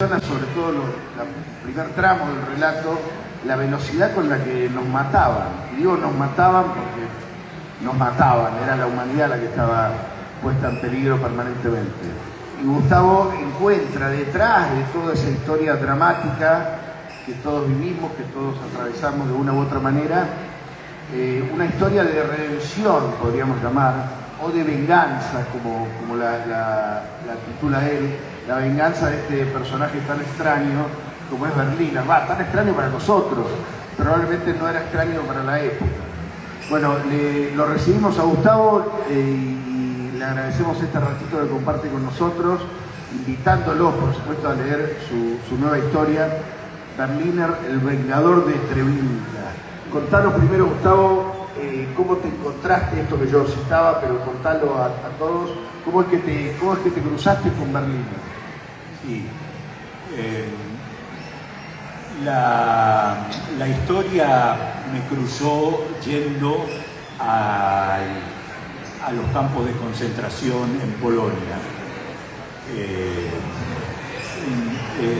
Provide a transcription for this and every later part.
Sobre todo el primer tramo del relato, la velocidad con la que nos mataban. Y digo nos mataban porque nos mataban, era la humanidad la que estaba puesta en peligro permanentemente. Y Gustavo encuentra detrás de toda esa historia dramática que todos vivimos, que todos atravesamos de una u otra manera, una historia de redención, podríamos llamar, o de venganza, como la titula él, la venganza de este personaje tan extraño como es Berliner. Tan extraño para nosotros, probablemente no era extraño para la época. Bueno, lo recibimos a Gustavo y le agradecemos este ratito que comparte con nosotros, invitándolo, por supuesto, a leer su nueva historia, Berliner, el vengador de Treblinka. Contanos primero, Gustavo, cómo te encontraste, esto que yo citaba, pero contalo a todos, cómo es que te cruzaste con Berliner. Sí, la historia me cruzó yendo a los campos de concentración en Polonia.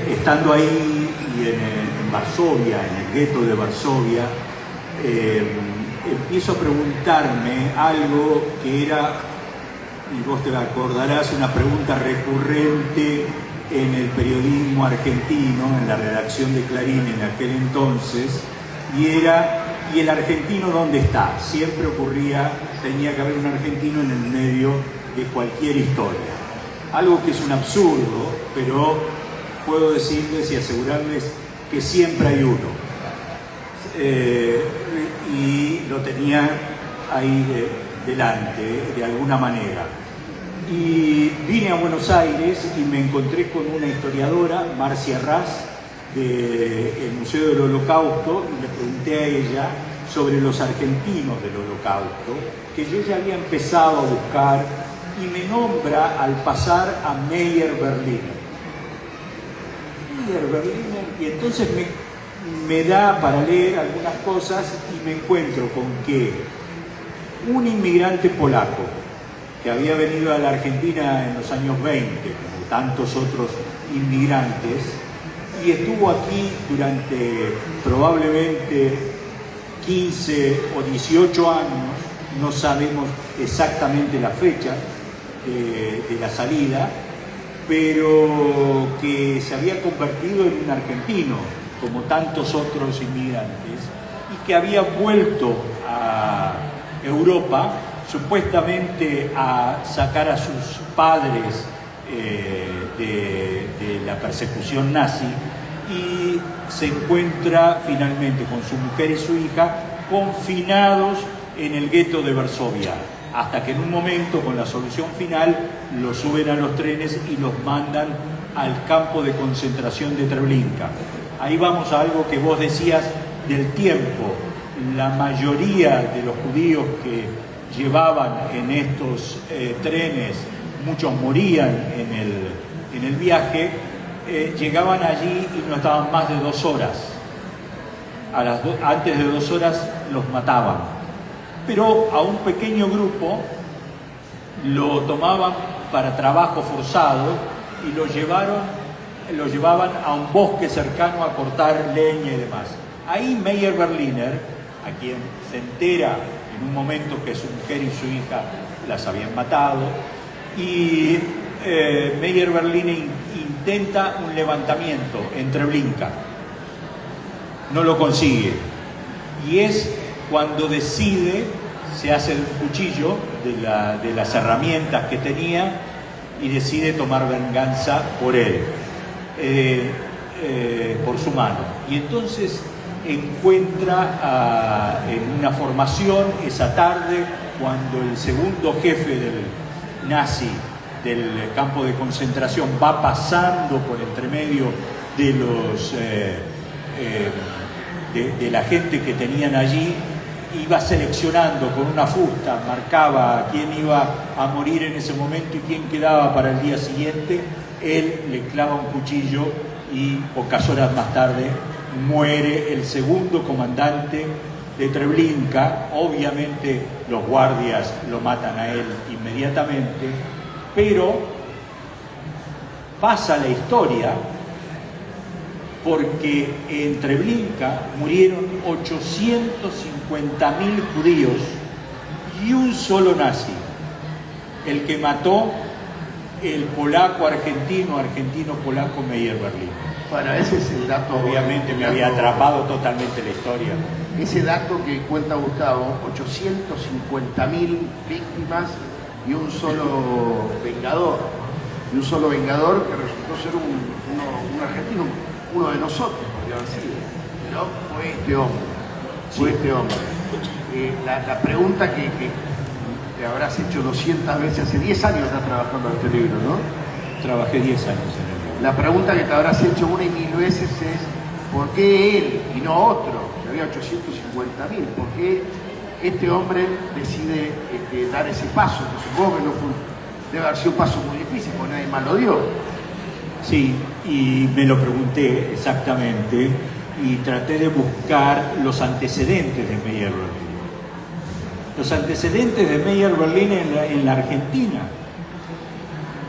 Estando ahí y en Varsovia, en el gueto de Varsovia, empiezo a preguntarme algo que era, y vos te acordarás, una pregunta recurrente en el periodismo argentino, en la redacción de Clarín en aquel entonces, y era, ¿y el argentino dónde está? Siempre ocurría, tenía que haber un argentino en el medio de cualquier historia. Algo que es un absurdo, pero puedo decirles y asegurarles que siempre hay uno. Y lo tenía ahí delante, de alguna manera. Y vine a Buenos Aires y me encontré con una historiadora, Marcia Ras, del Museo del Holocausto, y le pregunté a ella sobre los argentinos del Holocausto, que yo ya había empezado a buscar, y me nombra al pasar a Meyer Berliner. Meyer Berliner, y entonces me da para leer algunas cosas y me encuentro con que un inmigrante polaco que había venido a la Argentina en los años 20, como tantos otros inmigrantes, y estuvo aquí durante probablemente 15 o 18 años, no sabemos exactamente la fecha de la salida, pero que se había convertido en un argentino, como tantos otros inmigrantes, y que había vuelto a Europa supuestamente a sacar a sus padres de la persecución nazi, y se encuentra finalmente con su mujer y su hija confinados en el gueto de Varsovia, hasta que en un momento, con la solución final, los suben a los trenes y los mandan al campo de concentración de Treblinka. Ahí vamos a algo que vos decías del tiempo. La mayoría de los judíos que llevaban en estos trenes, muchos morían en el viaje, llegaban allí y no estaban más de 2 horas. Antes de 2 horas los mataban. Pero a un pequeño grupo lo tomaban para trabajo forzado y lo llevaban a un bosque cercano a cortar leña y demás. Ahí Meyer Berliner, a quien se entera en un momento que su mujer y su hija las habían matado, y Meyer Berliner intenta un levantamiento en Treblinka. No lo consigue. Y es cuando decide, se hace el cuchillo de las herramientas que tenía y decide tomar venganza por él, por su mano. Y entonces encuentra en una formación esa tarde, cuando el segundo jefe del nazi del campo de concentración va pasando por entre medio de los de la gente que tenían allí, iba seleccionando con una fusta, marcaba quién iba a morir en ese momento y quién quedaba para el día siguiente. Él le clava un cuchillo y pocas horas más tarde muere el segundo comandante de Treblinka. Obviamente los guardias lo matan a él inmediatamente, pero pasa la historia porque en Treblinka murieron 850.000 judíos y un solo nazi, el que mató el polaco argentino-polaco Meyer Berlín. Bueno, ese es el dato. Obviamente me había atrapado totalmente la historia. Ese dato que cuenta Gustavo, 850.000 víctimas y un solo vengador. Y un solo vengador que resultó ser un argentino, uno de nosotros, podría haber sido. Pero fue este hombre. Fue este hombre. La pregunta que te habrás hecho 200 veces, hace 10 años estás trabajando en este libro, ¿no? Trabajé 10 años en el libro. La pregunta que te habrás hecho una y mil veces es ¿por qué él y no otro? Que había 850.000. ¿Por qué este hombre decide dar ese paso? Que supongo que no fue, debe haber sido un paso muy difícil, porque nadie más lo dio. Sí, y me lo pregunté exactamente y traté de buscar los antecedentes de Meyer Berlín. Los antecedentes de Meyer Berlín en la Argentina.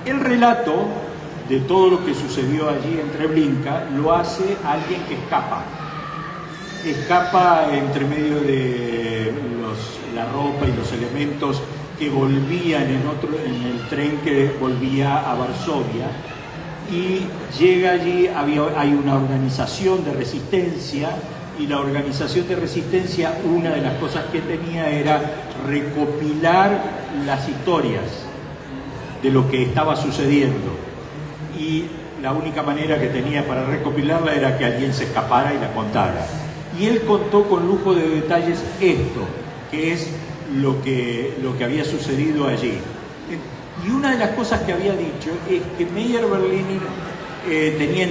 El relato de todo lo que sucedió allí en Treblinka lo hace alguien que escapa. Escapa entre medio de la ropa y los elementos que volvían en el tren que volvía a Varsovia, y llega allí, hay una organización de resistencia, y la organización de resistencia, una de las cosas que tenía era recopilar las historias de lo que estaba sucediendo, y la única manera que tenía para recopilarla era que alguien se escapara y la contara. Y él contó con lujo de detalles esto, que es lo que había sucedido allí. Y una de las cosas que había dicho es que Meyer Berlín tenía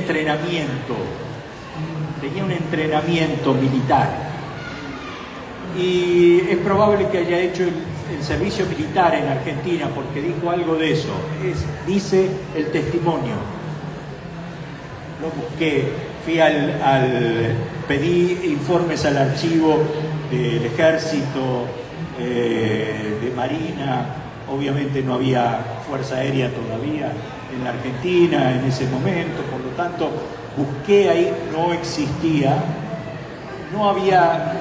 un entrenamiento militar. Y es probable que haya hecho el servicio militar en Argentina, porque dijo algo de eso. Dice el testimonio. Lo busqué, pedí informes al archivo del Ejército, de Marina. Obviamente no había Fuerza Aérea todavía en la Argentina en ese momento, por lo tanto busqué ahí, no existía, no había.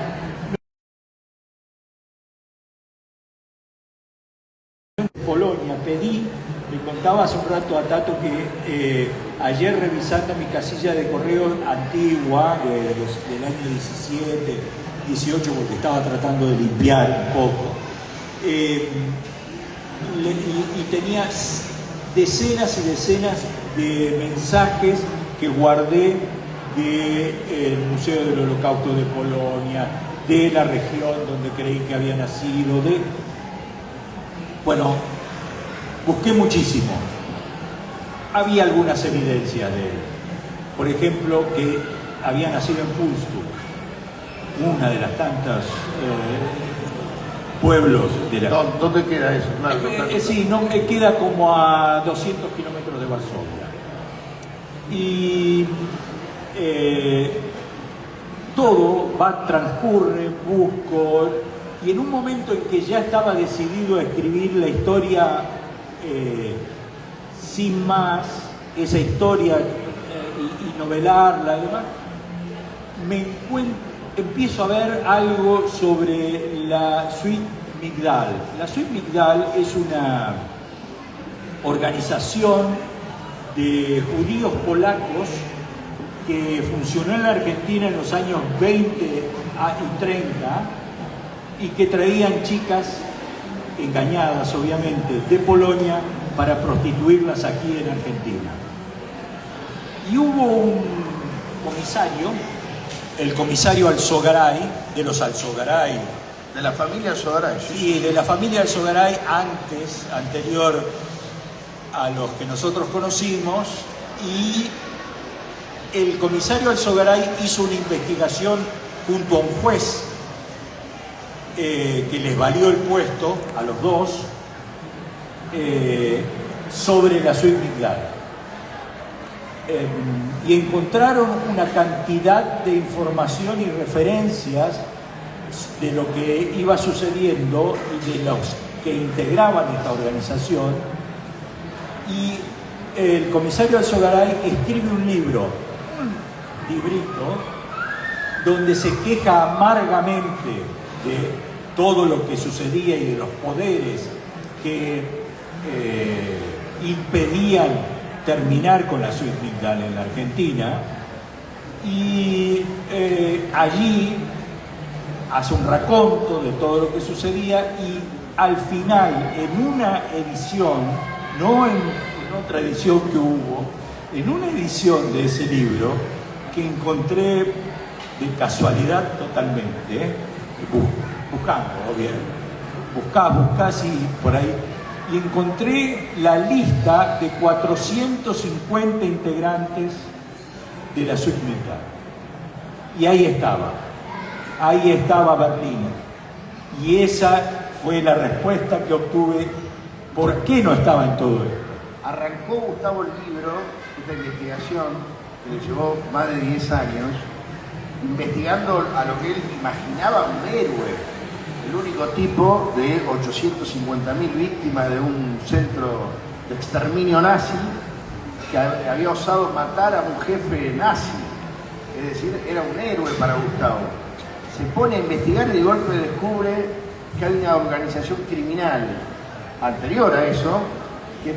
Polonia, pedí, le contaba hace un rato a Tato que ayer revisando mi casilla de correo antigua del año 17, 18, porque estaba tratando de limpiar un poco, y tenía decenas y decenas de mensajes que guardé del Museo del Holocausto de Polonia, de la región donde creí que había nacido, bueno, busqué muchísimo. Había algunas evidencias de él. Por ejemplo, que había nacido en Pulstuk, una de las tantas pueblos de la... ¿Dónde queda eso? Sí, queda como a 200 kilómetros de Varsovia. Y todo transcurre, busco, y en un momento en que ya estaba decidido a escribir la historia sin más, esa historia y novelarla y demás, empiezo a ver algo sobre la Suite Migdal. La Suite Migdal es una organización de judíos polacos que funcionó en la Argentina en los años 20 y 30 y que traían chicas engañadas, obviamente, de Polonia para prostituirlas aquí en Argentina. Y hubo un comisario, el comisario Alzogaray, de los Alzogaray. De la familia Alzogaray. Sí, de la familia Alzogaray anterior a los que nosotros conocimos, y el comisario Alzogaray hizo una investigación junto a un juez que les valió el puesto a los dos sobre la Suite Migdal. Y encontraron una cantidad de información y referencias de lo que iba sucediendo y de los que integraban esta organización, y el comisario Alzogaray escribe un libro librito donde se queja amargamente de todo lo que sucedía y de los poderes que impedían terminar con la suite Migdal en la Argentina, y allí hace un raconto de todo lo que sucedía, y al final, en una edición, no en otra edición que hubo, en una edición de ese libro que encontré de casualidad totalmente, buscando, buscás y por ahí, y encontré la lista de 450 integrantes de la suite Migdal. Y ahí estaba Berliner. Y esa fue la respuesta que obtuve. ¿Por qué no estaba en todo esto? Arrancó Gustavo el libro, esta investigación, que le llevó más de 10 años, investigando a lo que él imaginaba un héroe, el único tipo de 850.000 víctimas de un centro de exterminio nazi que había osado matar a un jefe nazi. Es decir, era un héroe para Gustavo. Se pone a investigar y de golpe descubre que hay una organización criminal anterior a eso,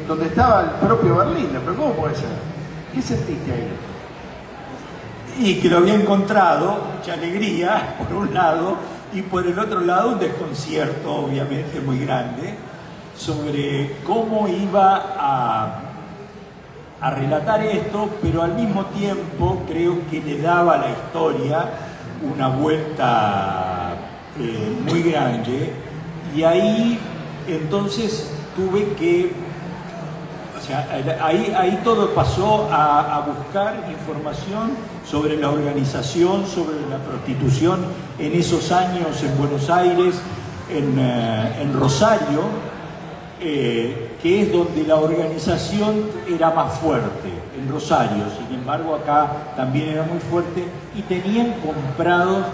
donde estaba el propio Berliner. ¿Pero cómo puede ser? ¿Qué sentiste ahí? Y que lo había encontrado, mucha alegría, por un lado, y por el otro lado un desconcierto, obviamente, muy grande, sobre cómo iba a relatar esto, pero al mismo tiempo creo que le daba a la historia una vuelta muy grande, y ahí entonces tuve que, o sea, ahí todo pasó a buscar información sobre la organización, sobre la prostitución en esos años en Buenos Aires, en Rosario, que es donde la organización era más fuerte, en Rosario. Sin embargo, acá también era muy fuerte, y tenían comprados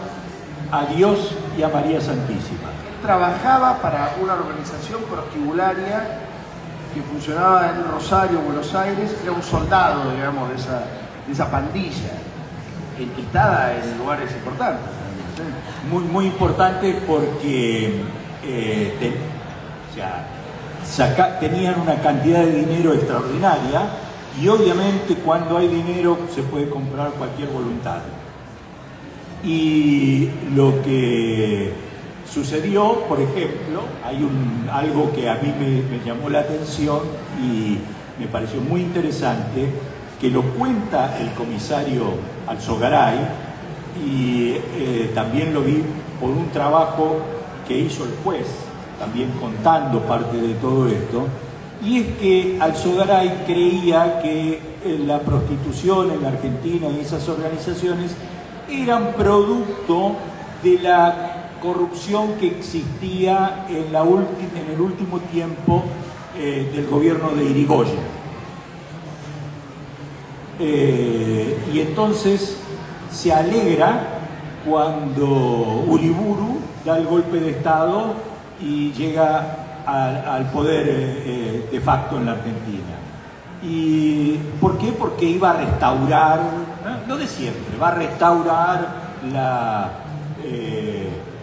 a Dios y a María Santísima. Trabajaba para una organización prostibularia que funcionaba en Rosario, Buenos Aires. Era un soldado, digamos, de esa pandilla, enquistada en lugares importantes. Muy, muy importante porque tenían una cantidad de dinero extraordinaria, y obviamente cuando hay dinero se puede comprar cualquier voluntad. Y lo que sucedió, por ejemplo, hay algo que a mí me llamó la atención y me pareció muy interesante, que lo cuenta el comisario Alzogaray, y también lo vi por un trabajo que hizo el juez, también contando parte de todo esto, y es que Alzogaray creía que la prostitución en la Argentina y esas organizaciones eran producto de la corrupción que existía en el último tiempo del gobierno de Irigoyen. Y entonces se alegra cuando Uriburu da el golpe de Estado y llega al poder de facto en la Argentina. ¿Y por qué? Porque iba a restaurar, lo de siempre, va a restaurar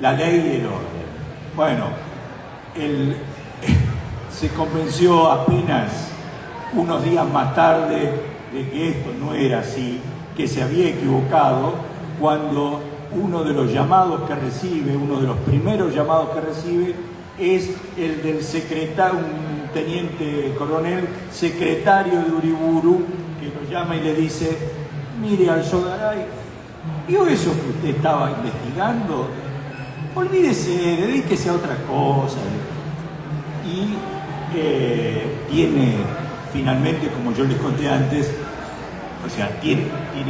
la ley y el orden. Bueno, él se convenció apenas unos días más tarde de que esto no era así, que se había equivocado, cuando uno de los llamados que recibe, uno de los primeros llamados que recibe, es el del secretario, un teniente coronel, secretario de Uriburu, que lo llama y le dice: mire, Alzogaray, ¿vio eso que usted estaba investigando? Olvídese, dedíquese a otra cosa. Y tiene, finalmente, como yo les conté antes, o sea, tiene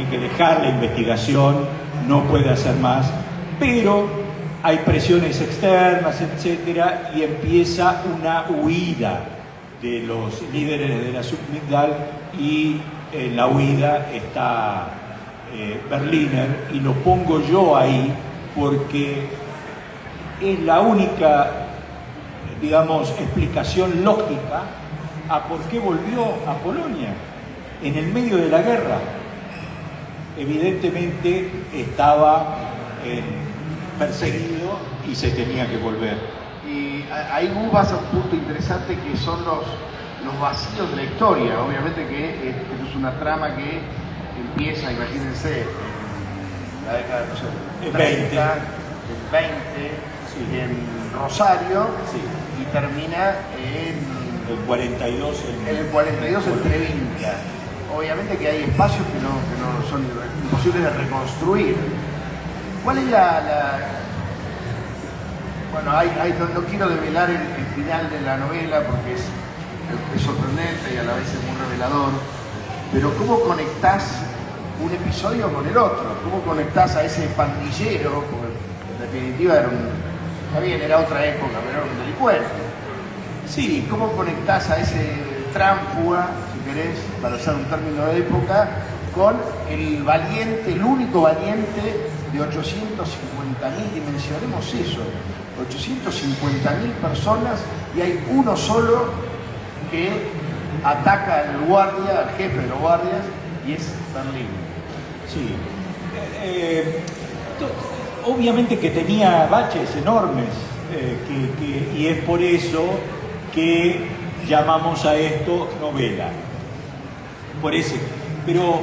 que dejar la investigación, no puede hacer más, pero hay presiones externas, etcétera, y empieza una huida de los líderes de la suite Migdal, y en la huida está Berliner, y lo pongo yo ahí porque es la única, digamos, explicación lógica a por qué volvió a Polonia en el medio de la guerra. evidentemente estaba perseguido y se tenía que volver. Y ahí vos vas a un punto interesante que son los vacíos de la historia. Obviamente que esto es una trama que empieza, imagínense, en la década de, no sé, 30, 20, sí, en Rosario, sí, y termina en el 42 en el 42 en Trevinca. Obviamente que hay espacios que no son imposibles de reconstruir. ¿Cuál es bueno, no quiero develar el final de la novela porque es sorprendente y a la vez es muy revelador, pero ¿cómo conectás un episodio con el otro? ¿Cómo conectás a ese pandillero? Porque en definitiva era otra época, pero era un delincuente. Sí, ¿cómo conectás a ese tránfuga, si querés, para usar un término de época, con el valiente, el único valiente de 850.000, dimensionemos eso, 850.000 personas y hay uno solo que ataca al guardia, al jefe de los guardias, y es Berlín? Sí. Obviamente que tenía baches enormes, y es por eso que llamamos a esto novela. Por eso, pero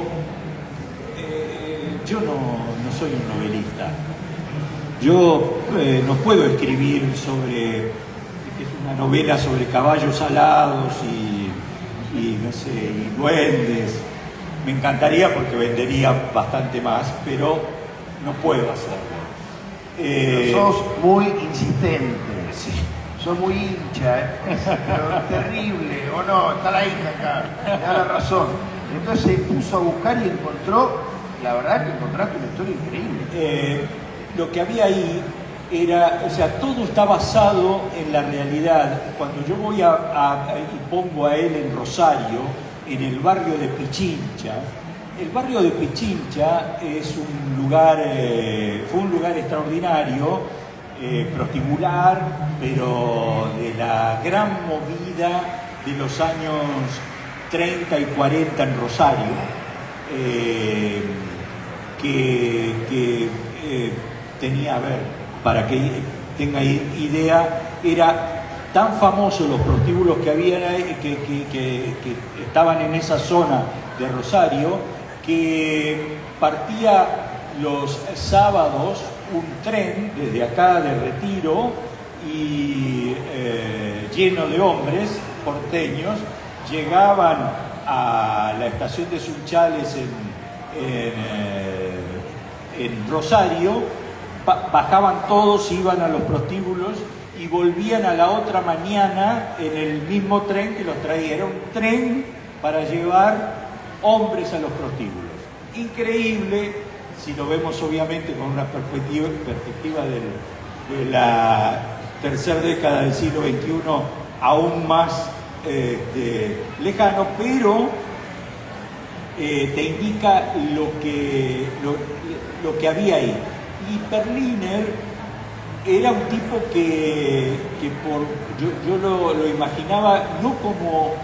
yo no soy un novelista. Yo no puedo escribir que es una novela sobre caballos alados y no sé, y duendes. Me encantaría porque vendería bastante más, pero no puedo hacerlo. Pero sos muy insistente. Sí. Sos muy hincha, pero terrible, o no, está la hija acá, me da la razón. Entonces se puso a buscar y encontró, la verdad que encontraste una historia increíble. Lo que había ahí era, o sea, todo está basado en la realidad. Cuando yo voy y pongo a él en Rosario, en el barrio de Pichincha, el barrio de Pichincha es un lugar, fue un lugar extraordinario, prostibular, pero de la gran movida de los años 30 y 40 en Rosario, que tenía, a ver, para que tenga idea, era tan famoso los prostíbulos que había, que estaban en esa zona de Rosario, que partía los sábados un tren desde acá de Retiro y lleno de hombres porteños, llegaban a la estación de Sunchales en Rosario, bajaban todos, iban a los prostíbulos y volvían a la otra mañana en el mismo tren que los traía. Era un tren para llevar hombres a los prostíbulos. Increíble, si lo vemos obviamente con una perspectiva de la tercera década del siglo XXI, aún más lejano, pero te indica lo que había ahí. Y Berliner era un tipo que yo lo imaginaba no como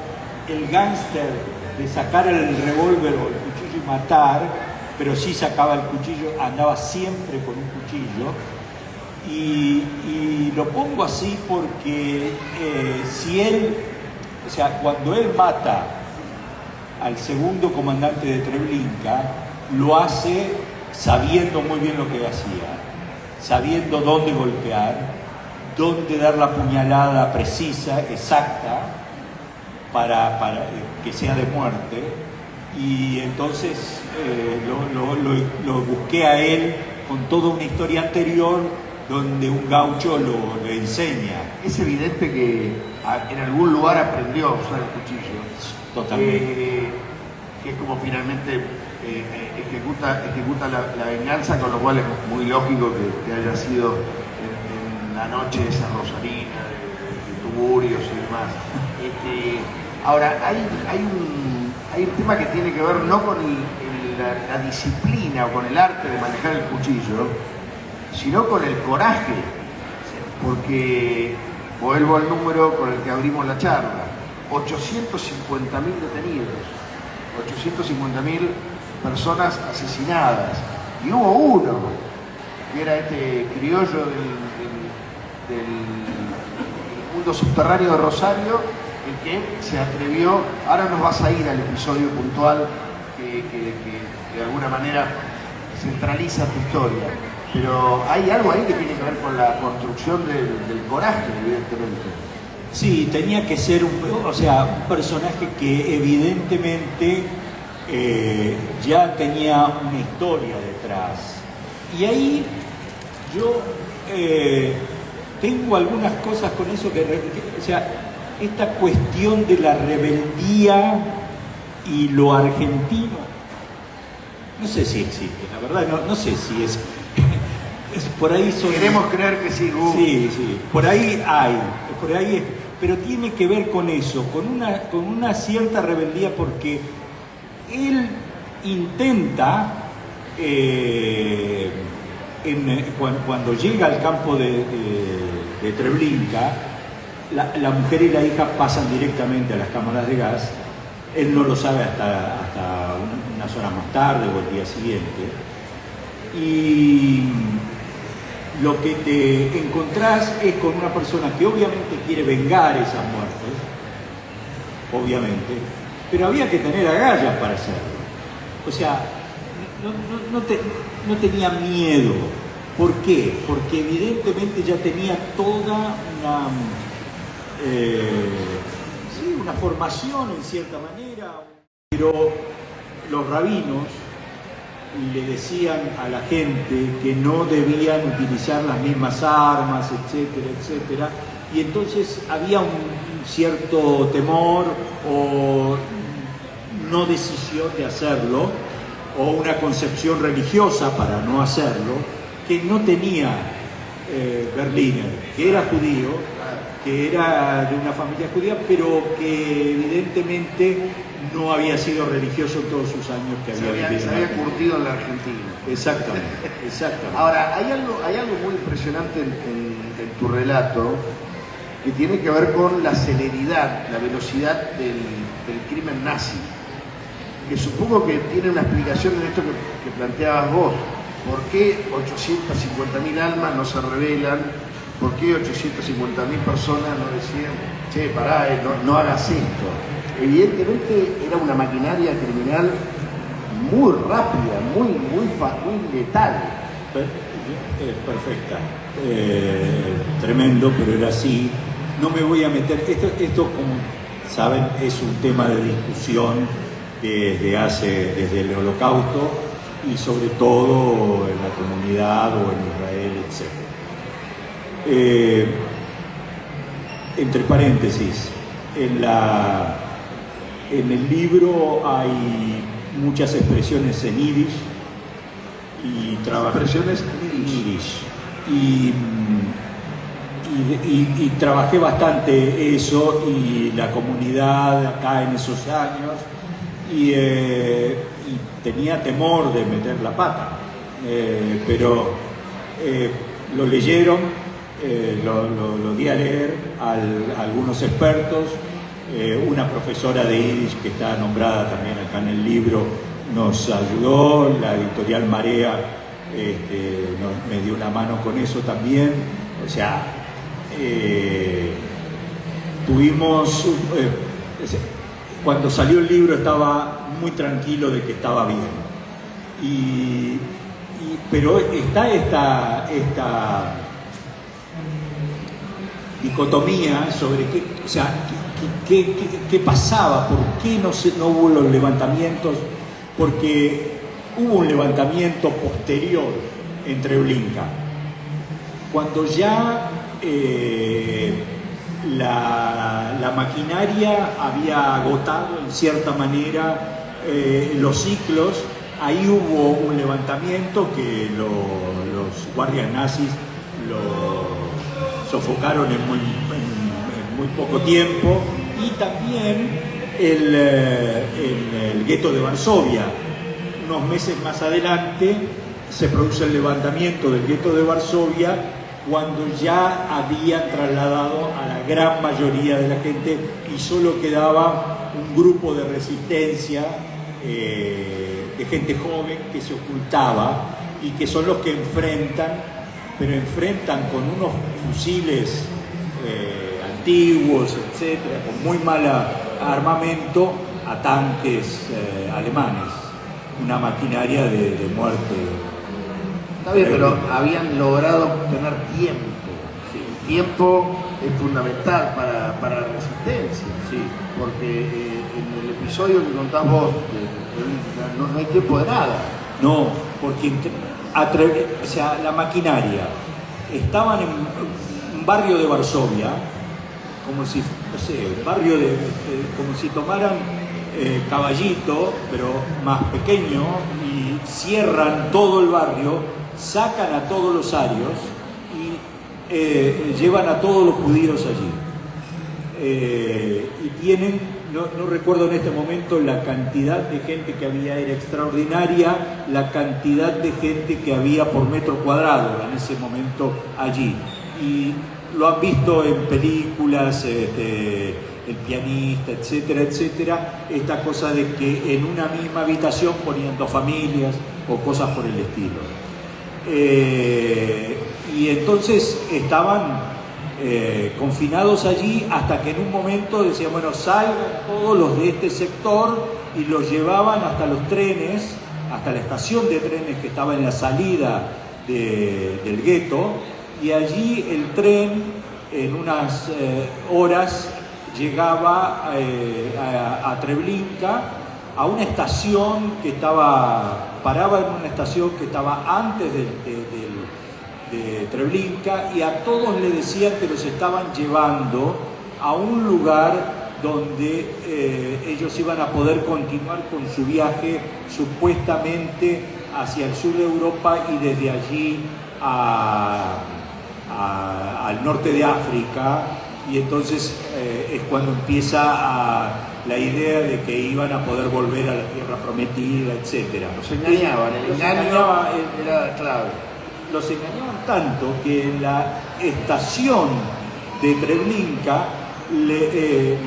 el gángster de sacar el revólver o el cuchillo y matar, pero sí sacaba el cuchillo, andaba siempre con un cuchillo. Y lo pongo así porque cuando él mata al segundo comandante de Treblinka, lo hace sabiendo muy bien lo que hacía, sabiendo dónde golpear, dónde dar la puñalada precisa, exacta, para que sea de muerte. Y entonces lo busqué a él con toda una historia anterior donde un gaucho lo enseña. Es evidente que en algún lugar aprendió a usar el cuchillo. Totalmente. Que es como finalmente ejecuta la venganza, con lo cual es muy lógico que haya sido en la noche esa rosarina de tuburios y demás. Ahora, hay un tema que tiene que ver no con la disciplina o con el arte de manejar el cuchillo, sino con el coraje, porque vuelvo al número con el que abrimos la charla: 850.000 detenidos, 850.000 personas asesinadas. Y hubo uno, que era este criollo del mundo subterráneo de Rosario, el que se atrevió. Ahora nos vas a ir al episodio puntual que de alguna manera centraliza tu historia. Pero hay algo ahí que tiene que ver con la construcción del coraje, evidentemente. Sí, tenía que ser un personaje que evidentemente ya tenía una historia detrás. Y ahí yo tengo algunas cosas con eso esta cuestión de la rebeldía y lo argentino, no sé si existe, la verdad no sé si es por ahí queremos creer que sí, sí, por ahí es, pero tiene que ver con eso, con una cierta rebeldía, porque él intenta cuando llega al campo de Treblinka, la mujer y la hija pasan directamente a las cámaras de gas. Él no lo sabe hasta unas horas más tarde o el día siguiente. Y lo que te encontrás es con una persona que obviamente quiere vengar esas muertes, obviamente, pero había que tener agallas para hacerlo. O sea, no tenía miedo. ¿Por qué? Porque evidentemente ya tenía toda una formación en cierta manera, pero los rabinos le decían a la gente que no debían utilizar las mismas armas, etcétera, etcétera, y entonces había un cierto temor o no decisión de hacerlo, o una concepción religiosa para no hacerlo, que no tenía Berliner, que era judío, que era de una familia judía, pero que evidentemente no había sido religioso en todos sus años que había vivido. Se había curtido en la Argentina. Exactamente. Ahora, hay algo muy impresionante en tu relato que tiene que ver con la celeridad, la velocidad del crimen nazi, que supongo que tiene una explicación en esto que planteabas vos. ¿Por qué 850.000 almas no se rebelan? ¿Por qué 850.000 personas no decían, che, pará, no hagas esto? Evidentemente era una maquinaria criminal muy rápida, muy letal. Perfecta. Tremendo, pero era así. No me voy a meter. Esto, como saben, es un tema de discusión desde el Holocausto y sobre todo en la comunidad o en Israel, etc. Entre paréntesis, en el libro hay muchas expresiones en yiddish y expresiones en yiddish. Y trabajé bastante eso y la comunidad acá en esos años y tenía temor de meter la pata, pero lo leyeron, lo di a leer a algunos expertos. Una profesora de yiddish que está nombrada también acá en el libro nos ayudó, la editorial Marea me dio una mano con eso también. O sea, tuvimos, cuando salió el libro estaba muy tranquilo de que estaba bien, pero está esta dicotomía sobre qué pasaba, por qué no hubo los levantamientos, porque hubo un levantamiento posterior en Treblinka, cuando ya la maquinaria había agotado en cierta manera los ciclos. Ahí hubo un levantamiento que los guardias nazis lo sofocaron en muy poco tiempo, y también el gueto de Varsovia. Unos meses más adelante se produce el levantamiento del gueto de Varsovia, cuando ya habían trasladado a la gran mayoría de la gente y solo quedaba un grupo de resistencia de gente joven que se ocultaba y que son los que enfrentan, pero enfrentan con unos fusiles antiguos, etcétera, con muy mal armamento a tanques alemanes, una maquinaria de muerte. Está bien, pero habían logrado obtener tiempo. Sí. El tiempo es fundamental para la resistencia, Sí. porque en el episodio que contás vos, no hay tiempo de nada. No, porque o sea, la maquinaria, estaban en un barrio de Varsovia, como si, no sé, un barrio como si tomaran Caballito, pero más pequeño, y cierran todo el barrio, sacan a todos los arios y llevan a todos los judíos allí. Y tienen, no recuerdo en este momento la cantidad de gente que había, era extraordinaria la cantidad de gente que había por metro cuadrado en ese momento allí. Y lo han visto en películas, El pianista, etcétera, etcétera, esta cosa de que en una misma habitación ponían 2 familias o cosas por el estilo. Y entonces estaban confinados allí hasta que en un momento decían, bueno, salgan todos los de este sector, y los llevaban hasta los trenes, hasta la estación de trenes que estaba en la salida del gueto, y allí el tren en unas horas llegaba a Treblinka, a una estación que paraba en una estación que estaba antes de Treblinka, y a todos le decían que los estaban llevando a un lugar donde ellos iban a poder continuar con su viaje supuestamente hacia el sur de Europa y desde allí al norte de África. Y entonces es cuando empieza la idea de que iban a poder volver a la tierra prometida, etc. Los engañaban, el engaño era clave. Los engañaban tanto que en la estación de Treblinka le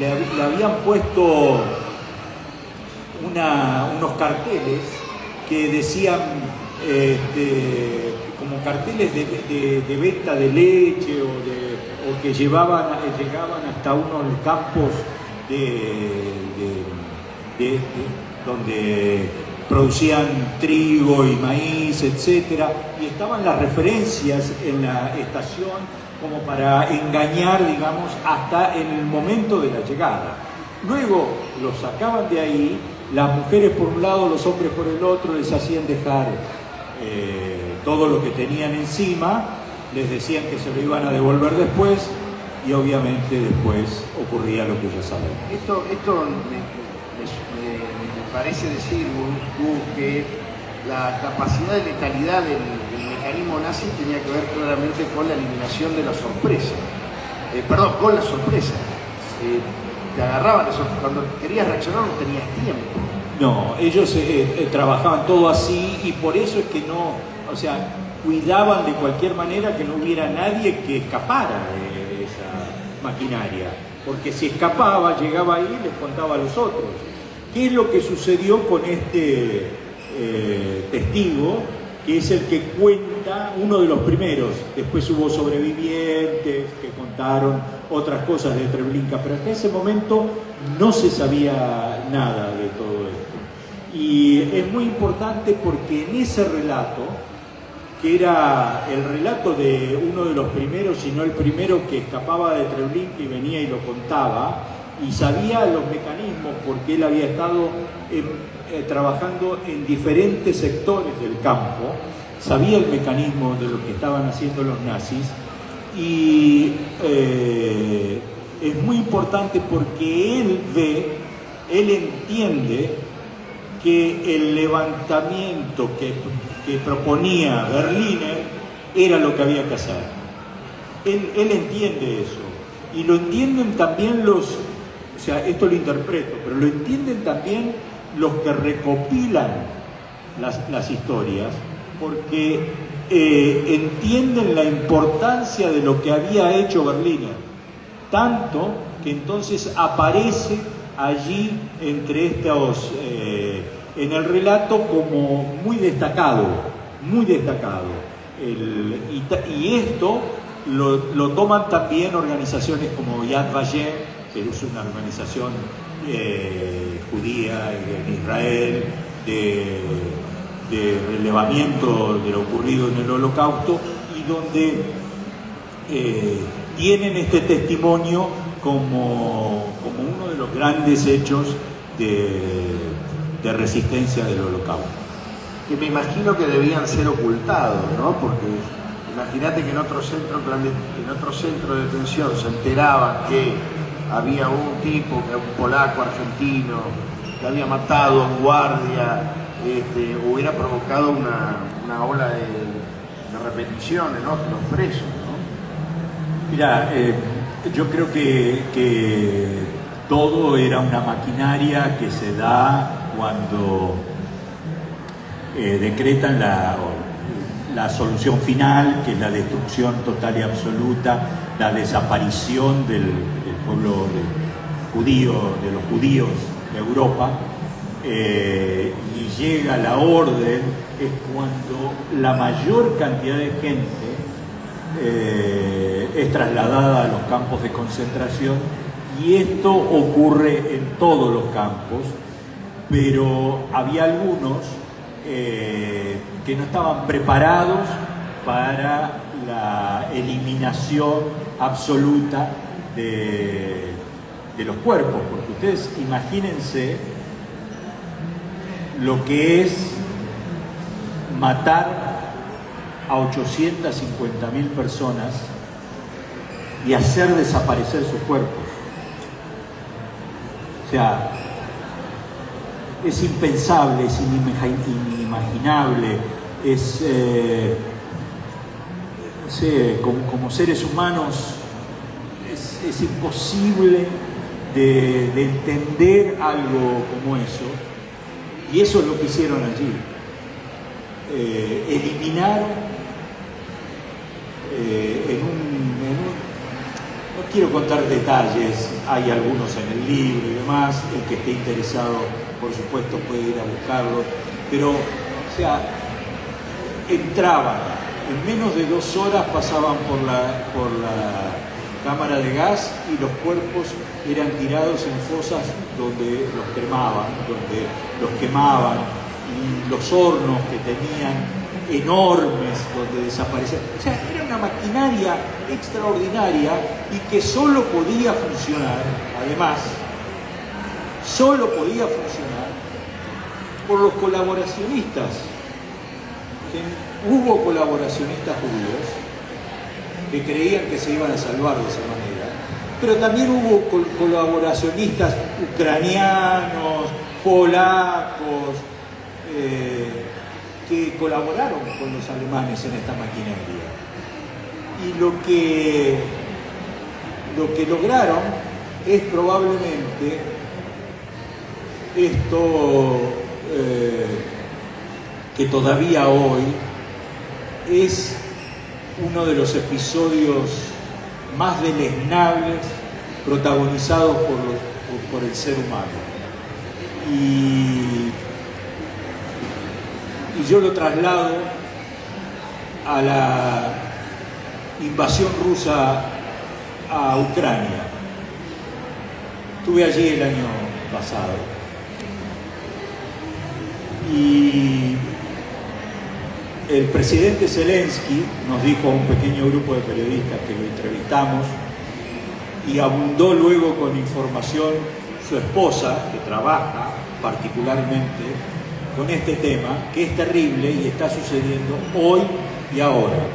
habían puesto unos carteles que decían, como carteles de venta de leche o que llegaban hasta unos campos donde producían trigo y maíz, etcétera, y estaban las referencias en la estación como para engañar, digamos, hasta en el momento de la llegada. Luego los sacaban de ahí, las mujeres por un lado, los hombres por el otro, les hacían dejar todo lo que tenían encima, les decían que se lo iban a devolver después, y obviamente después ocurría lo que ya sabemos. Esto me parece decir, que la capacidad de letalidad del mecanismo nazi tenía que ver claramente con la eliminación de la sorpresa. Con la sorpresa. Te agarraban eso, cuando querías reaccionar no tenías tiempo. No, ellos trabajaban todo así, y por eso es que no, o sea, cuidaban de cualquier manera que no hubiera nadie que escapara de esa maquinaria, porque si escapaba, llegaba ahí y les contaba a los otros. ¿Qué es lo que sucedió con este testigo, que es el que cuenta, uno de los primeros? Después hubo sobrevivientes que contaron otras cosas de Treblinka, pero hasta ese momento no se sabía nada de todo esto. Y es muy importante porque en ese relato, que era el relato de uno de los primeros, si no el primero, que escapaba de Treblinka y venía y lo contaba, y sabía los mecanismos porque él había estado trabajando en diferentes sectores del campo, sabía el mecanismo de lo que estaban haciendo los nazis, y es muy importante porque él entiende que el levantamiento que proponía Berliner era lo que había que hacer. Él entiende eso, y lo entienden también o sea, esto lo interpreto, pero lo entienden también los que recopilan las historias, porque entienden la importancia de lo que había hecho Berliner, tanto que entonces aparece allí entre estos en el relato como muy destacado, muy destacado. Y esto lo toman también organizaciones como Yad Vashem, que es una organización judía en Israel, de relevamiento de lo ocurrido en el Holocausto, y donde tienen este testimonio como uno de los grandes hechos de resistencia del Holocausto. Que me imagino que debían ser ocultados, ¿no? Porque imagínate que en otro centro de detención se enteraban que había un tipo, un polaco argentino, que había matado a un guardia, hubiera provocado una ola de repetición en otros presos, ¿no? Mira, yo creo que todo era una maquinaria que se da cuando decretan la solución final, que es la destrucción total y absoluta, la desaparición del pueblo judío, de los judíos de Europa, y llega la orden, es cuando la mayor cantidad de gente es trasladada a los campos de concentración, y esto ocurre en todos los campos, pero había algunos que no estaban preparados para la eliminación absoluta de los cuerpos, porque ustedes imagínense lo que es matar a 850.000 personas y hacer desaparecer sus cuerpos. O sea, es impensable, es inimaginable, es, no sé, como seres humanos es imposible de entender algo como eso, y eso es lo que hicieron allí. Eliminaron no quiero contar detalles, hay algunos en el libro y demás, el que esté interesado por supuesto puede ir a buscarlo, pero o sea, entraban, en menos de 2 horas pasaban por la cámara de gas y los cuerpos eran tirados en fosas donde los quemaban, y los hornos que tenían enormes donde desaparecían. O sea, era una maquinaria extraordinaria y que solo podía funcionar, además, solo podía funcionar por los colaboracionistas. Hubo colaboracionistas judíos que creían que se iban a salvar de esa manera, pero también hubo colaboracionistas ucranianos, polacos, que colaboraron con los alemanes en esta maquinaria. Y lo que lograron es probablemente esto que todavía hoy es uno de los episodios más deleznables protagonizados por el ser humano. Y yo lo traslado a la invasión rusa a Ucrania. Estuve allí el año pasado y el presidente Zelensky nos dijo a un pequeño grupo de periodistas que lo entrevistamos, y abundó luego con información su esposa, que trabaja particularmente con este tema, que es terrible y está sucediendo hoy y ahora.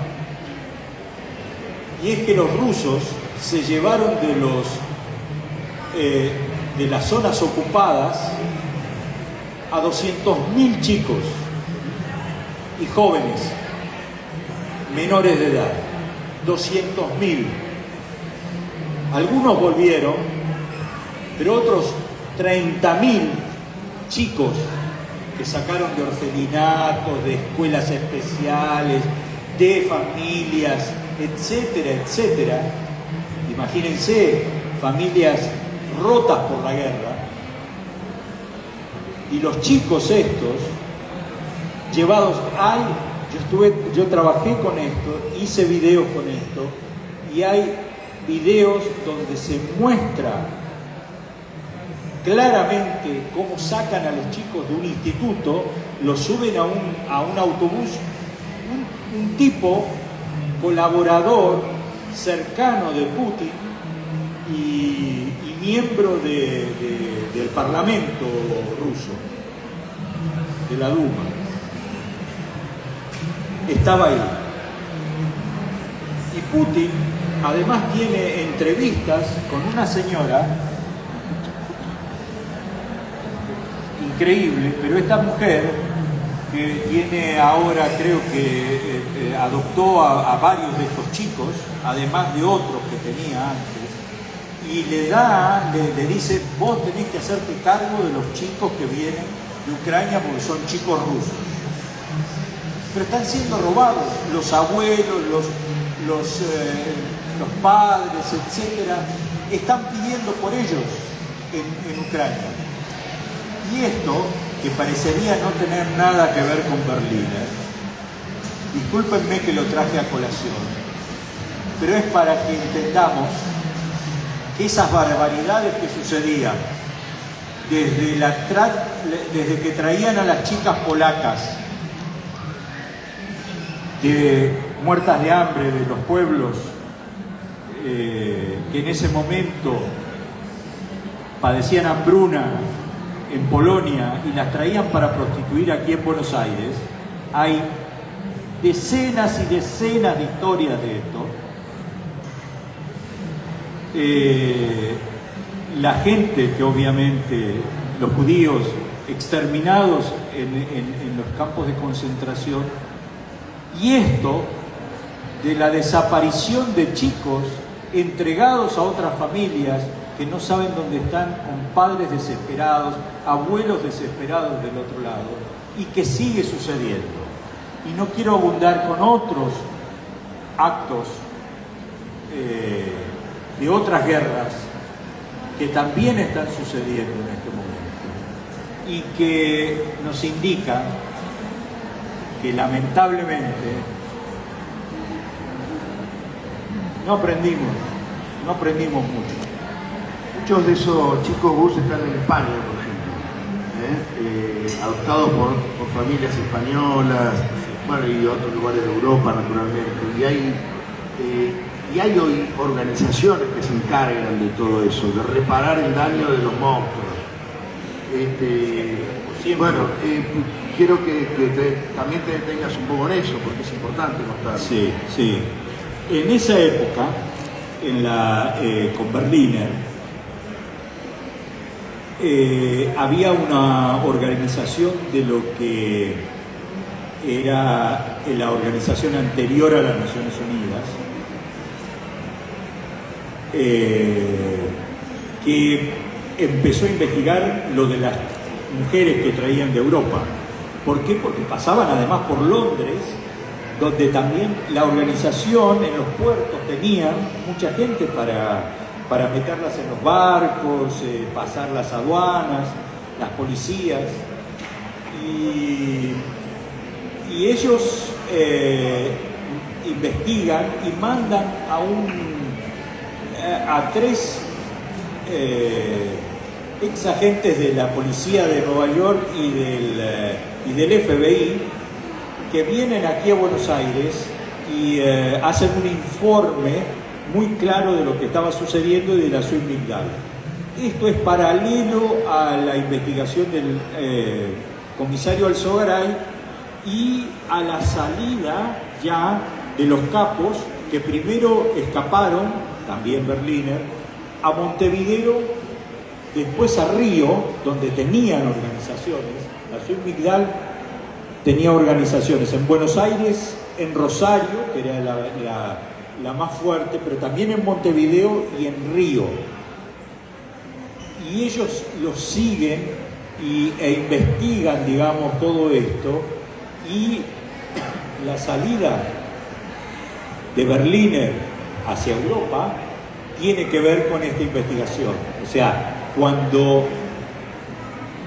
Y es que los rusos se llevaron de las zonas ocupadas a 200.000 chicos y jóvenes menores de edad, 200.000. Algunos volvieron, pero otros 30.000 chicos que sacaron de orfelinatos, de escuelas especiales, de familias, etcétera, etcétera. Imagínense, familias rotas por la guerra, Y los chicos estos, llevados, yo trabajé con esto, hice videos con esto, y hay videos donde se muestra claramente cómo sacan a los chicos de un instituto, los suben a un autobús, un tipo colaborador cercano de Putin y miembro del Parlamento ruso, de la Duma. Estaba ahí. Y Putin además tiene entrevistas con una señora increíble, pero esta mujer que tiene ahora, creo que adoptó a varios de estos chicos, además de otros que tenía antes, y le dice, vos tenés que hacerte cargo de los chicos que vienen de Ucrania porque son chicos rusos. Pero están siendo robados, los abuelos, los padres, etcétera, están pidiendo por ellos en Ucrania. Y esto, que parecería no tener nada que ver con Berliner, discúlpenme que lo traje a colación, pero es para que entendamos que esas barbaridades que sucedían desde que traían a las chicas polacas muertas de hambre de los pueblos que en ese momento padecían hambruna en Polonia y las traían para prostituir aquí en Buenos Aires, hay decenas y decenas de historias de esto. La gente que obviamente, los judíos exterminados en los campos de concentración, y esto de la desaparición de chicos entregados a otras familias que no saben dónde están, con padres desesperados, abuelos desesperados del otro lado, y que sigue sucediendo. Y no quiero abundar con otros actos de otras guerras que también están sucediendo en este momento y que nos indican que lamentablemente no aprendimos mucho. Muchos de esos chicos bus están en España, por ejemplo, adoptados por familias españolas, bueno, y otros lugares de Europa, naturalmente. Y hay hoy organizaciones que se encargan de todo eso, de reparar el daño de los monstruos. Bueno, quiero que también te detengas un poco en eso, porque es importante mostrar. Sí, sí. En esa época, con Berliner, había una organización de lo que era la organización anterior a las Naciones Unidas, que empezó a investigar lo de las mujeres que traían de Europa. ¿Por qué? Porque pasaban además por Londres, donde también la organización en los puertos tenía mucha gente para meterlas en los barcos, pasar las aduanas, las policías, y ellos investigan y mandan a tres ex agentes de la policía de Nueva York y del FBI, que vienen aquí a Buenos Aires y hacen un informe muy claro de lo que estaba sucediendo y de la submigdala. Esto es paralelo a la investigación del comisario Alzogaray y a la salida ya de los capos que primero escaparon, también Berliner, a Montevideo, después a Río, donde tenían organizaciones. La submigdal tenía organizaciones en Buenos Aires, en Rosario, que era la más fuerte, pero también en Montevideo y en Río. Y ellos los siguen e investigan, digamos, todo esto, y la salida de Berliner hacia Europa tiene que ver con esta investigación. O sea, cuando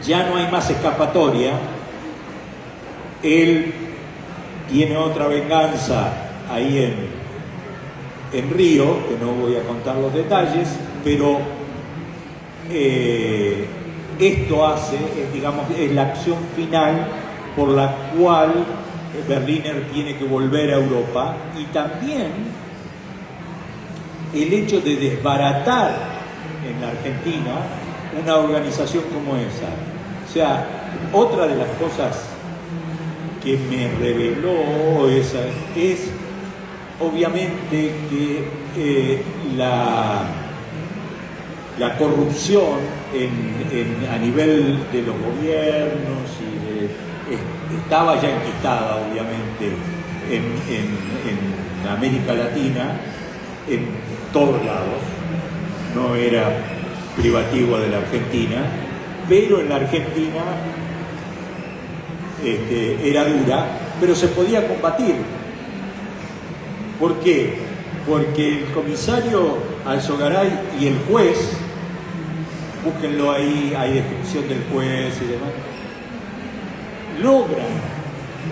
ya no hay más escapatoria, él tiene otra venganza ahí en Río, que no voy a contar los detalles, pero esto hace, digamos, es la acción final por la cual Berliner tiene que volver a Europa, y también el hecho de desbaratar en la Argentina una organización como esa. O sea, otra de las cosas que me reveló es obviamente que la corrupción a nivel de los gobiernos estaba ya enquistada, obviamente, en América Latina, en todos lados. No era privativo de la Argentina, pero en la Argentina era dura, pero se podía combatir. ¿Por qué? Porque el comisario Alzogaray y el juez, búsquenlo ahí, hay descripción del juez y demás,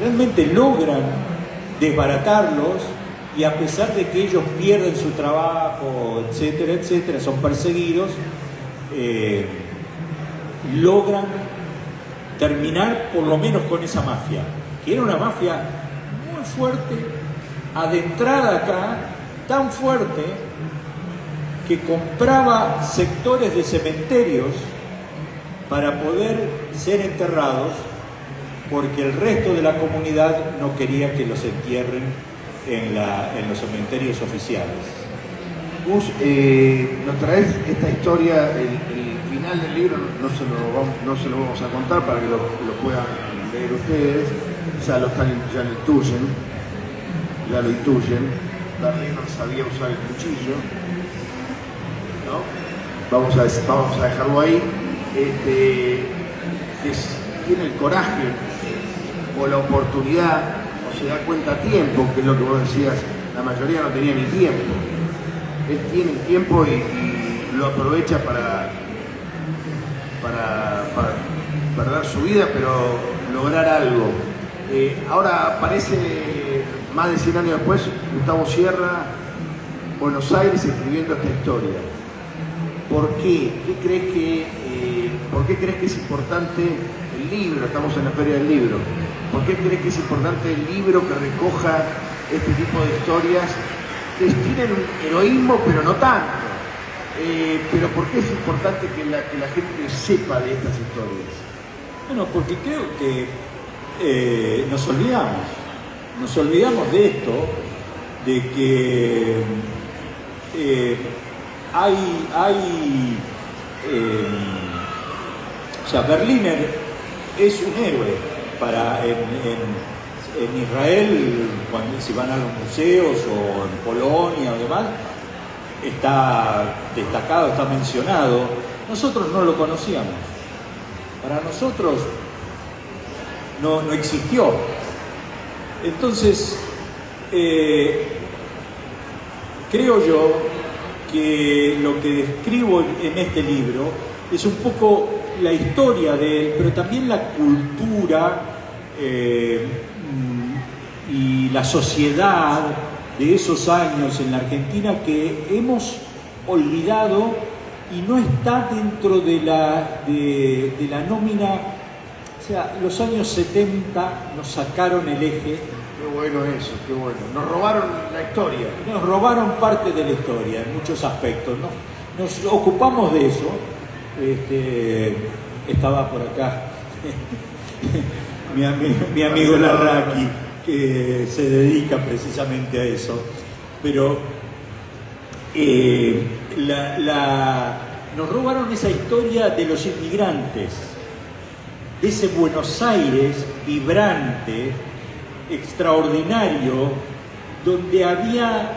realmente logran desbaratarlos, y a pesar de que ellos pierden su trabajo, etcétera, etcétera, son perseguidos, logran terminar por lo menos con esa mafia, que era una mafia muy fuerte, adentrada acá, tan fuerte que compraba sectores de cementerios para poder ser enterrados, porque el resto de la comunidad no quería que los entierren en los cementerios oficiales. Gus, nos traes esta historia, el final del libro no se lo vamos a contar para que lo puedan leer ustedes, ya lo intuyen. Berliner sabía usar el cuchillo, ¿no? Vamos a dejarlo ahí. Tiene el coraje o la oportunidad, o se da cuenta a tiempo, que es lo que vos decías, la mayoría no tenía ni tiempo. Él tiene el tiempo y lo aprovecha para dar su vida, pero lograr algo. Ahora aparece, más de 100 años después, Gustavo Sierra, Buenos Aires, escribiendo esta historia. ¿Por qué? ¿Por qué crees que es importante el libro? Estamos en la Feria del Libro. ¿Por qué crees que es importante el libro que recoja este tipo de historias que tienen heroísmo, pero no tanto? Pero ¿por qué es importante que la gente sepa de estas historias? Bueno, porque creo que nos olvidamos de esto, de que o sea, Berliner es un héroe en Israel, si van a los museos, o en Polonia o demás, está destacado, está mencionado. Nosotros no lo conocíamos. Para nosotros no existió. Entonces, creo yo que lo que describo en este libro es un poco la historia de él, pero también la cultura y la sociedad de esos años en la Argentina, que hemos olvidado y no está dentro de la nómina. O sea, los años 70 nos sacaron el eje. Qué bueno eso, qué bueno. Nos robaron la historia. Nos robaron parte de la historia en muchos aspectos, ¿no? Nos ocupamos de eso. Estaba por acá mi amigo Larraqui, que se dedica precisamente a eso. Pero nos robaron esa historia de los inmigrantes, de ese Buenos Aires vibrante, extraordinario, donde había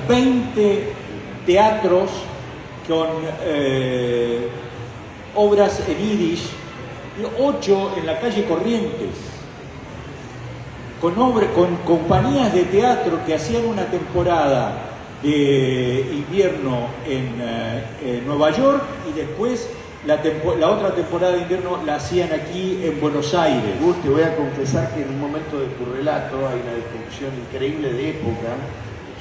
20 teatros con obras en yiddish, 8 en la calle Corrientes, con compañías de teatro que hacían una temporada de invierno en Nueva York, y después la otra temporada de invierno la hacían aquí en Buenos Aires. Te voy a confesar que en un momento de tu relato hay una descripción increíble de época.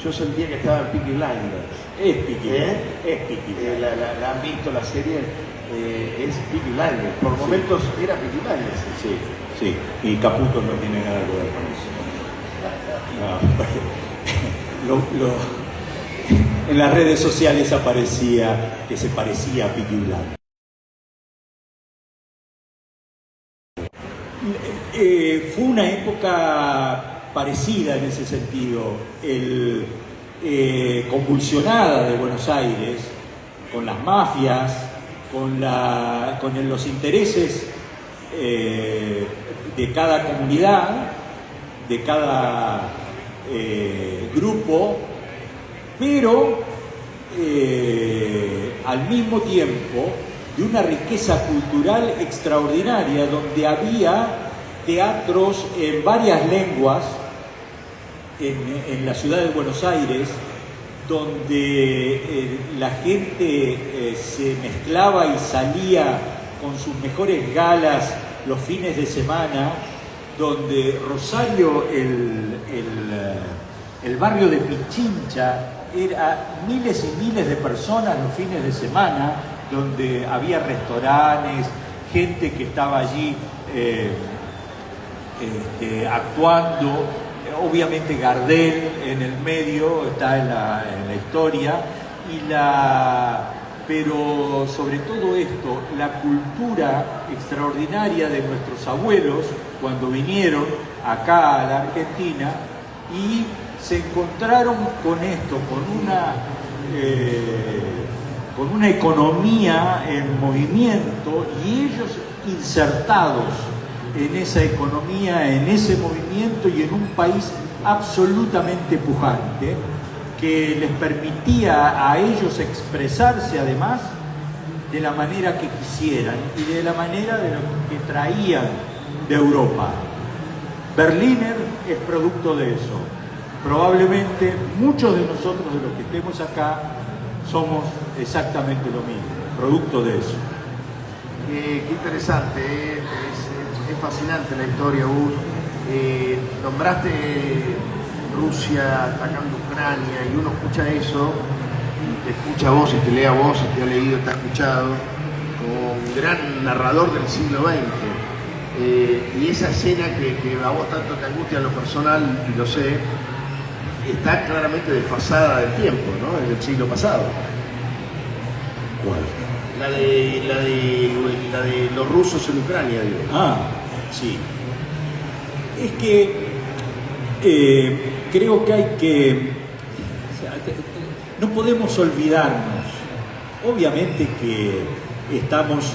Yo sentía que estaba en Peaky Blinders. Es Peaky Blinders. Es Peaky Blinders. ¿La han visto la serie? Es Peaky Blinders. Por momentos era Peaky Blinders. Sí, sí. Y Caputo no tiene nada que ver con eso. En las redes sociales aparecía que se parecía a Peaky Blinders. Fue una época parecida en ese sentido, convulsionada de Buenos Aires, con las mafias, con los intereses de cada comunidad, de cada grupo, pero al mismo tiempo de una riqueza cultural extraordinaria, donde había teatros en varias lenguas en la ciudad de Buenos Aires, donde la gente se mezclaba y salía con sus mejores galas los fines de semana, donde Rosario, el barrio de Pichincha, era miles y miles de personas los fines de semana, donde había restaurantes, gente que estaba allí actuando. Obviamente Gardel en el medio está en la historia, pero sobre todo esto, la cultura extraordinaria de nuestros abuelos cuando vinieron acá a la Argentina y se encontraron con esto, con una economía en movimiento, y ellos insertados en esa economía, en ese movimiento y en un país absolutamente pujante que les permitía a ellos expresarse además de la manera que quisieran y de la manera de lo que traían de Europa. Berliner es producto de eso. Probablemente muchos de nosotros, de los que estemos acá, somos exactamente lo mismo, producto de eso. Qué interesante, es fascinante la historia, Gus. Nombraste Rusia atacando Ucrania y uno escucha eso, y te escucha a vos y te lee a vos y te ha leído, te ha escuchado, como un gran narrador del siglo XX. Y esa escena que a vos tanto te angustia en lo personal, y lo sé, está claramente desfasada del tiempo, ¿no? Es del siglo pasado. ¿Cuál? La de los rusos en Ucrania, digo. Ah, sí. Es que creo que hay que... no podemos olvidarnos. Obviamente que estamos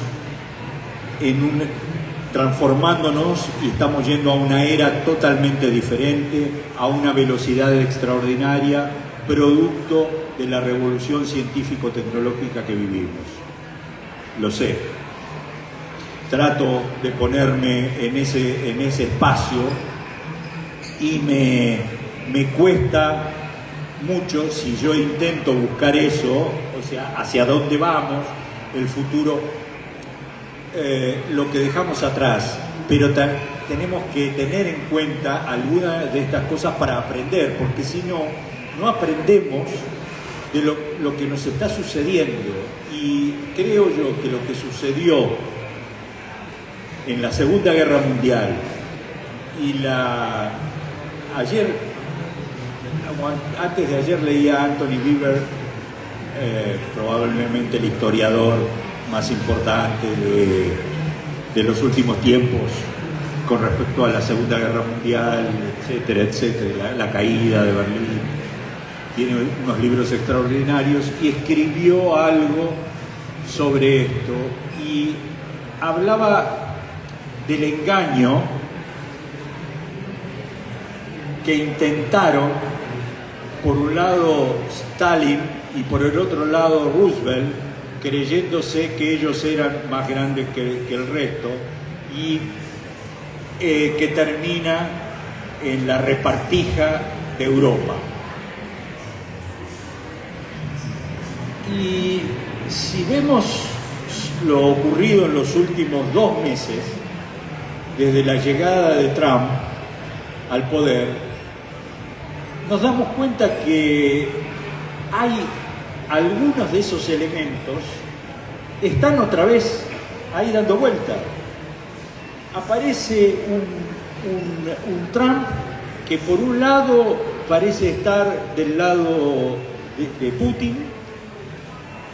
transformándonos y estamos yendo a una era totalmente diferente, a una velocidad extraordinaria, producto de la revolución científico-tecnológica que vivimos. Lo sé. Trato de ponerme en ese espacio y me cuesta mucho, si yo intento buscar eso, o sea, hacia dónde vamos, el futuro, lo que dejamos atrás, pero tenemos que tener en cuenta algunas de estas cosas para aprender, porque si no, no aprendemos de lo que nos está sucediendo. Y creo yo que lo que sucedió en la Segunda Guerra Mundial y antes de ayer leía a Anthony Beevor, probablemente el historiador más importante de los últimos tiempos con respecto a la Segunda Guerra Mundial, etcétera, etcétera, la caída de Berlín. Tiene unos libros extraordinarios y escribió algo sobre esto y hablaba del engaño que intentaron, por un lado Stalin y por el otro lado Roosevelt, creyéndose que ellos eran más grandes que el resto, y que termina en la repartija de Europa. Y si vemos lo ocurrido en los últimos 2 meses, desde la llegada de Trump al poder, nos damos cuenta que hay algunos de esos elementos están otra vez ahí dando vuelta. Aparece un Trump que por un lado parece estar del lado de Putin,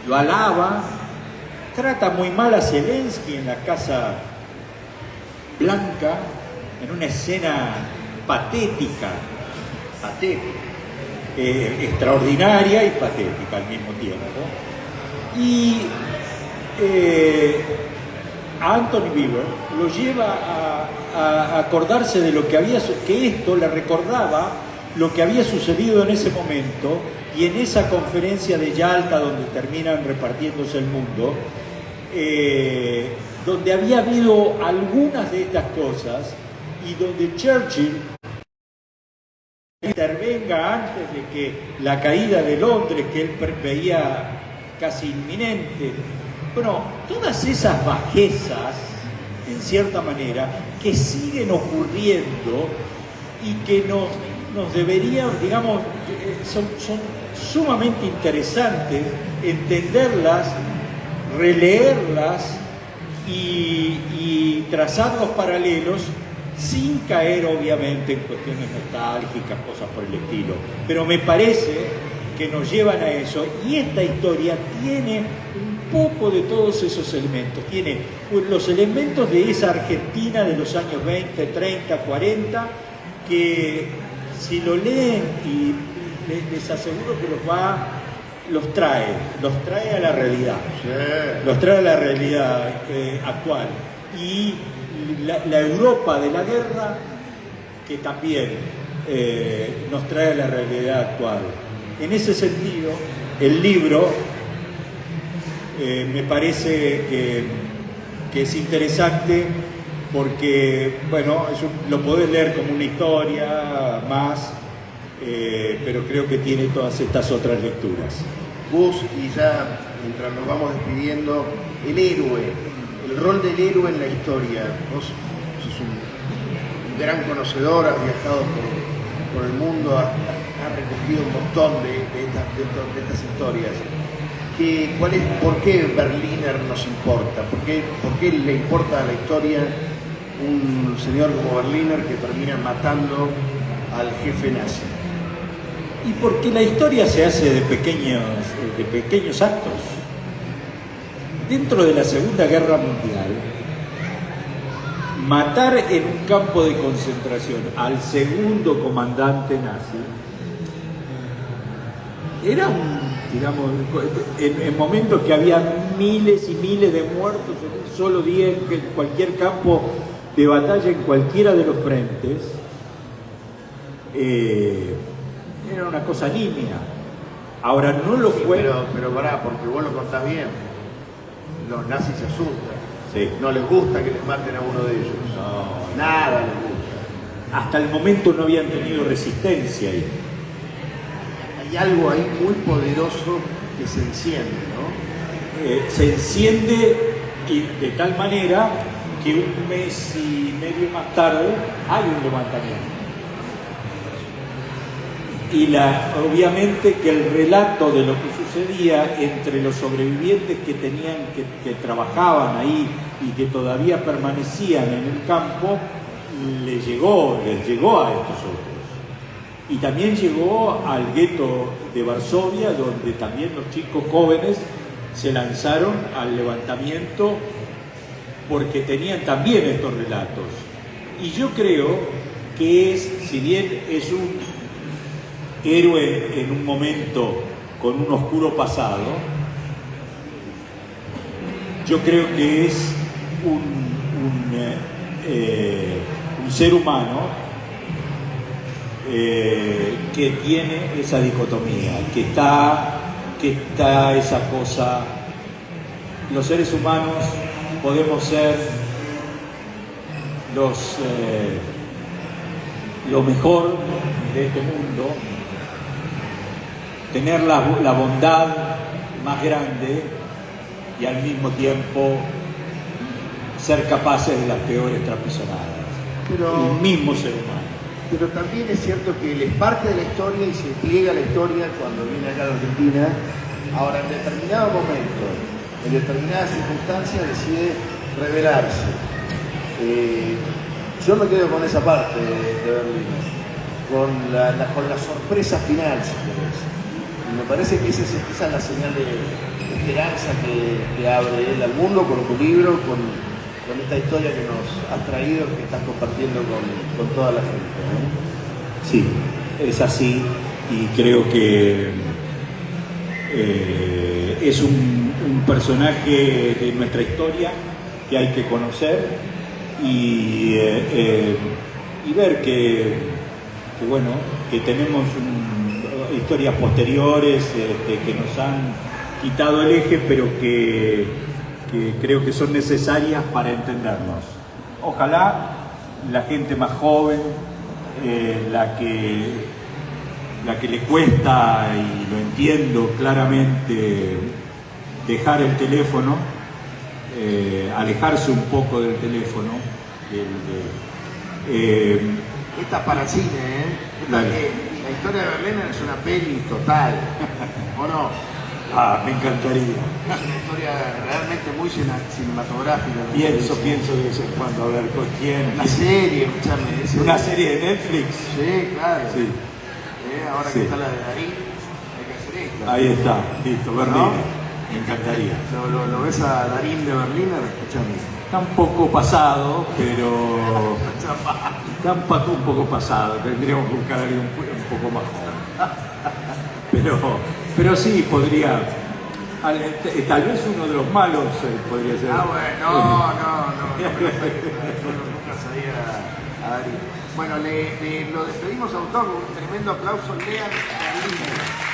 lo alaba, trata muy mal a Zelensky en la Casa Blanca, en una escena patética, extraordinaria y patética al mismo tiempo. Y a Anthony Weber lo lleva a acordarse de lo que que esto le recordaba lo que había sucedido en ese momento, y en esa conferencia de Yalta donde terminan repartiéndose el mundo, donde había habido algunas de estas cosas y donde Churchill intervenga antes de que la caída de Londres, que él veía casi inminente. Bueno, todas esas bajezas, en cierta manera, que siguen ocurriendo y que nos deberían, digamos, son sumamente interesantes entenderlas, releerlas y trazar los paralelos sin caer obviamente en cuestiones nostálgicas, cosas por el estilo. Pero me parece que nos llevan a eso, y esta historia tiene un poco de todos esos elementos. Tiene los elementos de esa Argentina de los años 20, 30, 40, que si lo leen, y les aseguro que los trae a la realidad, los trae a la realidad actual, y la Europa de la guerra, que también nos trae a la realidad actual. En ese sentido, el libro me parece que es interesante porque, bueno, lo podés leer como una historia más, pero creo que tiene todas estas otras lecturas. Gus, y ya mientras nos vamos despidiendo, el héroe, el rol del héroe en la historia. Vos sos un gran conocedor, has viajado por el mundo, has recogido un montón de estas historias. ¿Por qué Berliner nos importa? ¿Por qué le importa a la historia un señor como Berliner que termina matando al jefe nazi? Y porque la historia se hace de pequeños actos. Dentro de la Segunda Guerra Mundial, matar en un campo de concentración al segundo comandante nazi era digamos, en momentos que había miles y miles de muertos en un solo día en cualquier campo de batalla, en cualquiera de los frentes, era una cosa nimia. Ahora no lo fue. Pero pará, porque vos lo contás bien. Los nazis se asustan. Sí. No les gusta que les maten a uno de ellos. No. Nada les gusta. Hasta el momento no habían tenido resistencia ahí. Hay algo ahí muy poderoso que se enciende, ¿no? Se enciende de tal manera que un mes y medio más tarde hay un levantamiento. Y obviamente que el relato de lo que sucedía entre los sobrevivientes que trabajaban ahí y que todavía permanecían en el campo, les llegó a estos otros. Y también llegó al gueto de Varsovia, donde también los chicos jóvenes se lanzaron al levantamiento porque tenían también estos relatos. Y yo creo que si bien es un héroe en un momento con un oscuro pasado, yo creo que es un ser humano que tiene esa dicotomía, que está esa cosa. Los seres humanos podemos ser lo mejor de este mundo, tener la bondad más grande y al mismo tiempo ser capaces de las peores trapizonadas. Pero- El mismo ser humano. Pero también es cierto que él es parte de la historia y se pliega a la historia cuando viene acá a la Argentina. Ahora, en determinado momento, en determinadas circunstancias, decide rebelarse. Yo me quedo con esa parte de Berlín, con la sorpresa final, si querés. Y me parece que esa es la señal de esperanza que abre él al mundo con tu libro, con esta historia que nos has traído, que estás compartiendo con toda la gente, ¿no? Sí, es así y creo que es un personaje de nuestra historia que hay que conocer y ver que bueno, que tenemos historias posteriores que nos han quitado el eje, pero que creo que son necesarias para entendernos. Ojalá la gente más joven, la que le cuesta, y lo entiendo claramente, dejar el teléfono, alejarse un poco del teléfono. Esta para cine, ¿eh? Dale. La historia de Berlín es una peli total, ¿o no? Me encantaría. Es una historia realmente muy cinematográfica. ¿no? Pienso de vez en cuando a ver con quién. Una serie, escuchame. Una serie de Netflix. Sí, claro. Sí. Ahora Sí. que está la de Darín, hay que hacer esto. Ahí está, listo, Berlín. ¿No? Me encantaría. ¿Lo ves a Darín de Berliner? Escuchame. Está un poco pasado, pero. Está un poco pasado. Tendríamos que buscar a alguien un poco más joven. Pero sí, podría. Tal vez uno de los malos podría ser. Ah, bueno, no. Nunca sabía a Darín. Bueno, lo despedimos a autor con un tremendo aplauso. Lean Berliner.